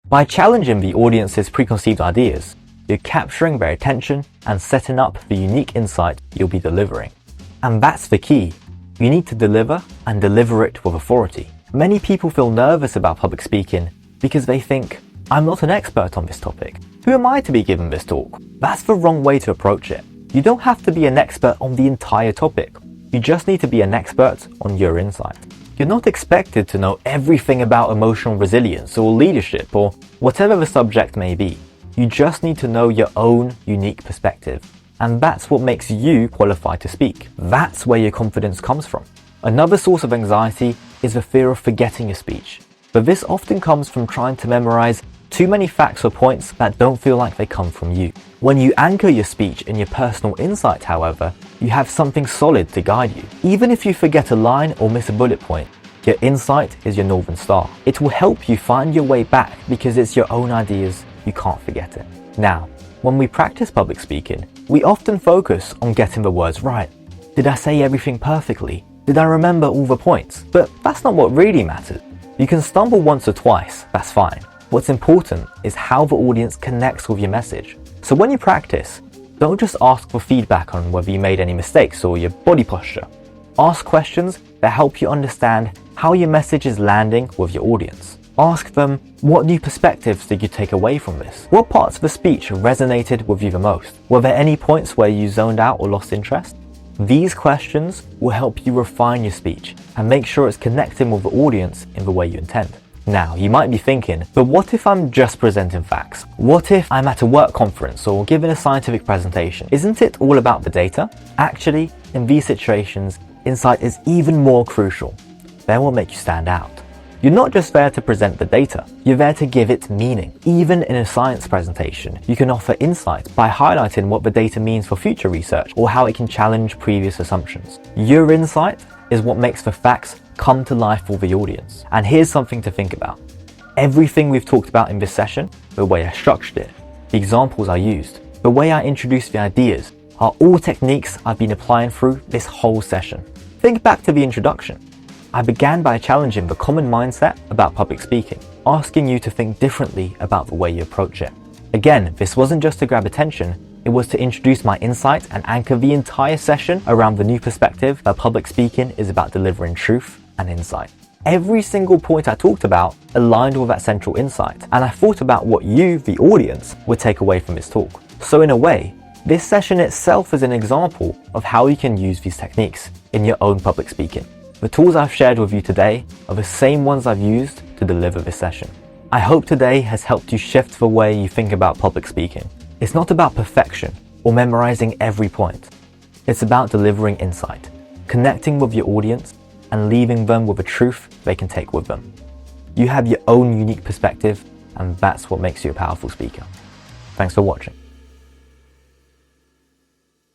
By challenging the audience's preconceived ideas, you're capturing their attention and setting up the unique insight you'll be delivering. And that's the key. You need to deliver and deliver it with authority. Many people feel nervous about public speaking because they think, I'm not an expert on this topic. Who am I to be giving this talk? That's the wrong way to approach it. You don't have to be an expert on the entire topic. You just need to be an expert on your insight. You're not expected to know everything about emotional resilience or leadership or whatever the subject may be. You just need to know your own unique perspective. And that's what makes you qualified to speak. That's where your confidence comes from. Another source of anxiety is the fear of forgetting your speech. But this often comes from trying to memorize too many facts or points that don't feel like they come from you. When you anchor your speech in your personal insight, however, you have something solid to guide you. Even if you forget a line or miss a bullet point, your insight is your northern star. It will help you find your way back because it's your own ideas, you can't forget it. Now, when we practice public speaking, we often focus on getting the words right. Did I say everything perfectly? Did I remember all the points? But that's not what really matters. You can stumble once or twice, that's fine. What's important is how the audience connects with your message. So when you practice, don't just ask for feedback on whether you made any mistakes or your body posture. Ask questions that help you understand how your message is landing with your audience. Ask them, what new perspectives did you take away from this? What parts of the speech resonated with you the most? Were there any points where you zoned out or lost interest? These questions will help you refine your speech and make sure it's connecting with the audience in the way you intend. Now, you might be thinking, but what if I'm just presenting facts? What if I'm at a work conference or giving a scientific presentation? Isn't it all about the data? Actually, in these situations, insight is even more crucial. They will make you stand out. You're not just there to present the data, you're there to give it meaning. Even in a science presentation, you can offer insight by highlighting what the data means for future research or how it can challenge previous assumptions. Your insight is what makes the facts come to life for the audience. And here's something to think about. Everything we've talked about in this session, the way I structured it, the examples I used, the way I introduced the ideas, are all techniques I've been applying through this whole session. Think back to the introduction. I began by challenging the common mindset about public speaking, asking you to think differently about the way you approach it. Again, this wasn't just to grab attention, it was to introduce my insight and anchor the entire session around the new perspective that public speaking is about delivering truth and insight. Every single point I talked about aligned with that central insight, and I thought about what you, the audience, would take away from this talk. So in a way, this session itself is an example of how you can use these techniques in your own public speaking. The tools I've shared with you today are the same ones I've used to deliver this session. I hope today has helped you shift the way you think about public speaking. It's not about perfection or memorizing every point. It's about delivering insight, connecting with your audience, and leaving them with a truth they can take with them. You have your own unique perspective, and that's what makes you a powerful speaker. Thanks for watching.